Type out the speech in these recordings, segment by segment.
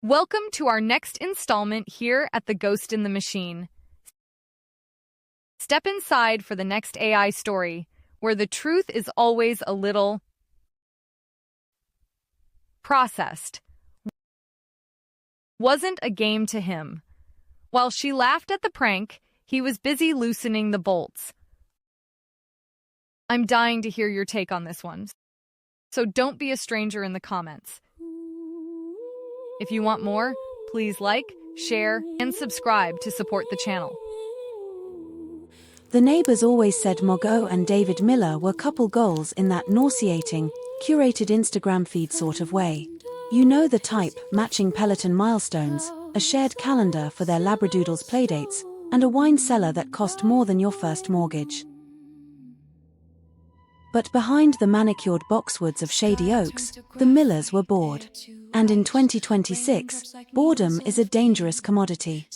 Welcome to our next installment here at The Ghost in the Machine. Step inside for the next AI story, where the truth is always a little processed. Wasn't a game to him. While she laughed at the prank, he was busy loosening the bolts. I'm dying to hear your take on this one, so don't be a stranger in the comments. If you want more, please like, share, and subscribe to support the channel. The neighbors always said Margot and David Miller were couple goals in that nauseating, curated Instagram feed sort of way. You know the type, matching Peloton milestones, a shared calendar for their labradoodles playdates, and a wine cellar that cost more than your first mortgage. But behind the manicured boxwoods of Shady Oaks, the Millers were bored. And in 2026, boredom is a dangerous commodity.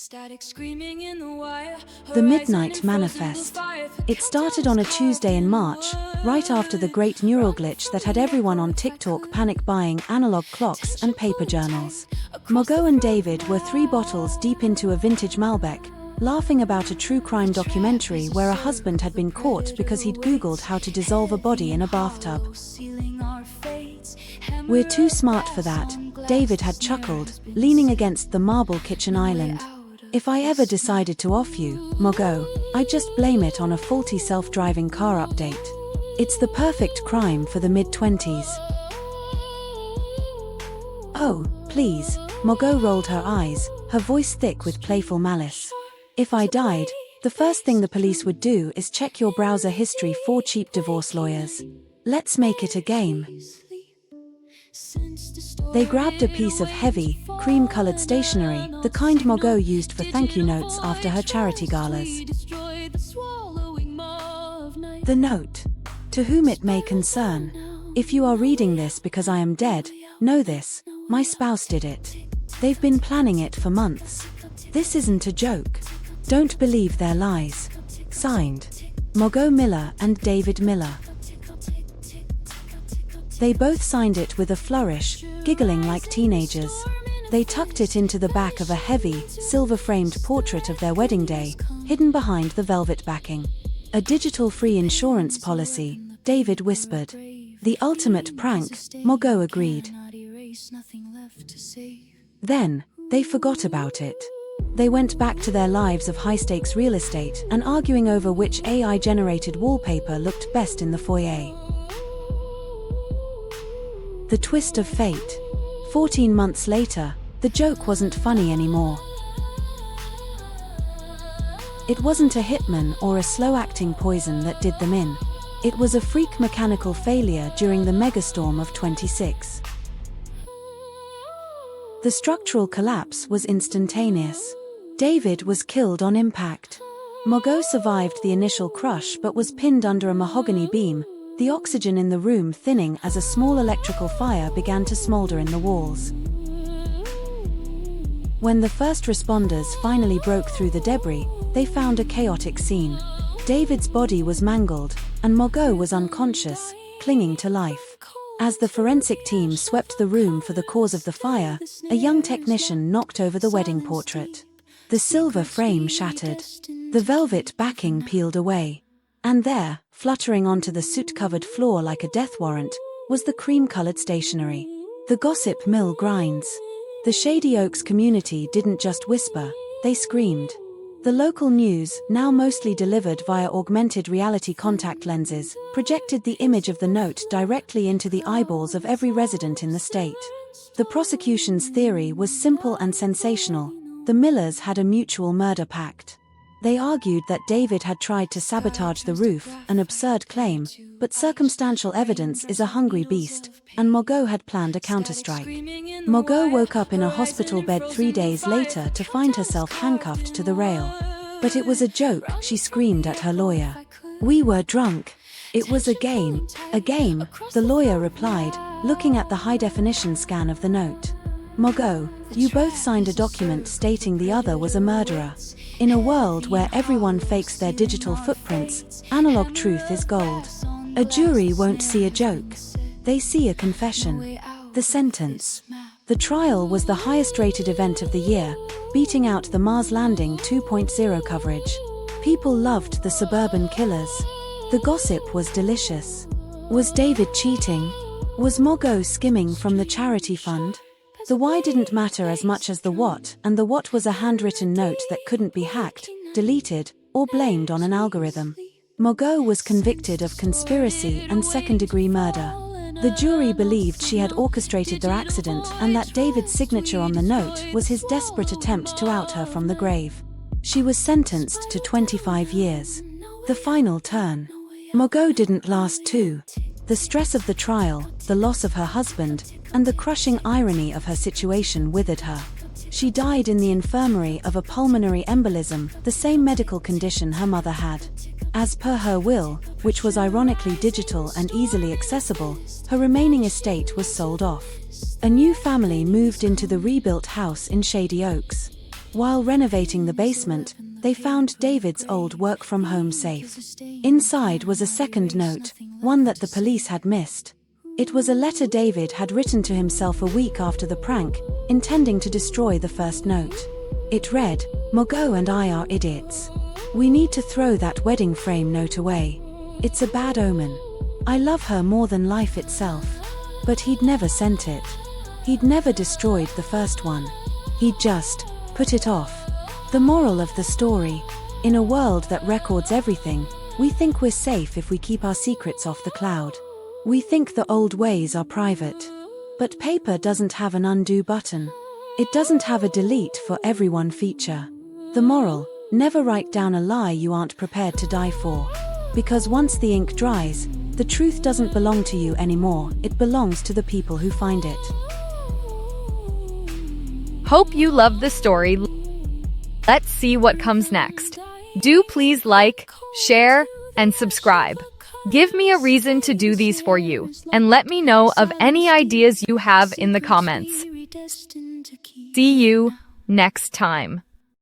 The Midnight Manifest. It started on a Tuesday in March, right after the great neural glitch that had everyone on TikTok panic buying analog clocks and paper journals. Margot and David were 3 bottles deep into a vintage Malbec, laughing about a true crime documentary where a husband had been caught because he'd Googled how to dissolve a body in a bathtub. "We're too smart for that," David had chuckled, leaning against the marble kitchen island. "If I ever decided to off you, Margot, I'd just blame it on a faulty self-driving car update. It's the perfect crime for the mid-20s. "Oh, please," Margot rolled her eyes, her voice thick with playful malice. "If I died, the first thing the police would do is check your browser history for cheap divorce lawyers. Let's make it a game." They grabbed a piece of heavy, cream-colored stationery, the kind Margot used for thank you notes after her charity galas. The note. "To whom it may concern. If you are reading this because I am dead, know this, my spouse did it. They've been planning it for months. This isn't a joke. Don't believe their lies. Signed, Margot Miller and David Miller." They both signed it with a flourish, giggling like teenagers. They tucked it into the back of a heavy, silver-framed portrait of their wedding day, hidden behind the velvet backing. "A digital-free insurance policy," David whispered. "The ultimate prank," Margot agreed. Then, they forgot about it. They went back to their lives of high-stakes real estate and arguing over which AI-generated wallpaper looked best in the foyer. The twist of fate. 14 months later, the joke wasn't funny anymore. It wasn't a hitman or a slow-acting poison that did them in. It was a freak mechanical failure during the megastorm of 26. The structural collapse was instantaneous. David was killed on impact. Margot survived the initial crush but was pinned under a mahogany beam, the oxygen in the room thinning as a small electrical fire began to smolder in the walls. When the first responders finally broke through the debris, they found a chaotic scene. David's body was mangled, and Margot was unconscious, clinging to life. As the forensic team swept the room for the cause of the fire, a young technician knocked over the wedding portrait. The silver frame shattered. The velvet backing peeled away. And there, fluttering onto the soot-covered floor like a death warrant, was the cream-colored stationery. The gossip mill grinds. The Shady Oaks community didn't just whisper, they screamed. The local news, now mostly delivered via augmented reality contact lenses, projected the image of the note directly into the eyeballs of every resident in the state. The prosecution's theory was simple and sensational. The Millers had a mutual murder pact. They argued that David had tried to sabotage the roof, an absurd claim, but circumstantial evidence is a hungry beast, and Margot had planned a counterstrike. Margot woke up in a hospital bed 3 days later to find herself handcuffed to the rail. "But it was a joke," she screamed at her lawyer. "We were drunk. It was a game." "A game," the lawyer replied, looking at the high-definition scan of the note. "Margot, you both signed a document stating the other was a murderer. In a world where everyone fakes their digital footprints, analog truth is gold. A jury won't see a joke. They see a confession. The sentence. The The trial was the highest-rated event of the year, beating out the Mars Landing 2.0 coverage. People loved the suburban killers. The gossip was delicious. Was David cheating? Was Margot skimming from the charity fund? The why didn't matter as much as the what, and the what was a handwritten note that couldn't be hacked, deleted, or blamed on an algorithm. Margot was convicted of conspiracy and second-degree murder. The jury believed she had orchestrated their accident and that David's signature on the note was his desperate attempt to out her from the grave. She was sentenced to 25 years. The final turn. Margot didn't last too. The stress of the trial, the loss of her husband, and the crushing irony of her situation withered her. She died in the infirmary of a pulmonary embolism, the same medical condition her mother had. As per her will, which was ironically digital and easily accessible, her remaining estate was sold off. A new family moved into the rebuilt house in Shady Oaks. While renovating the basement, they found David's old work-from-home safe. Inside was a second note, one that the police had missed. It was a letter David had written to himself a week after the prank, intending to destroy the first note. It read, "Margot and I are idiots. We need to throw that wedding frame note away. It's a bad omen. I love her more than life itself." But he'd never sent it. He'd never destroyed the first one. He'd just put it off. The moral of the story: in a world that records everything, we think we're safe if we keep our secrets off the cloud. We think the old ways are private. But paper doesn't have an undo button. It doesn't have a delete for everyone feature. The moral: never write down a lie you aren't prepared to die for. Because once the ink dries, the truth doesn't belong to you anymore, it belongs to the people who find it. Hope you loved the story. Let's see what comes next. Do please like, share, and subscribe. Give me a reason to do these for you, and let me know of any ideas you have in the comments. See you next time.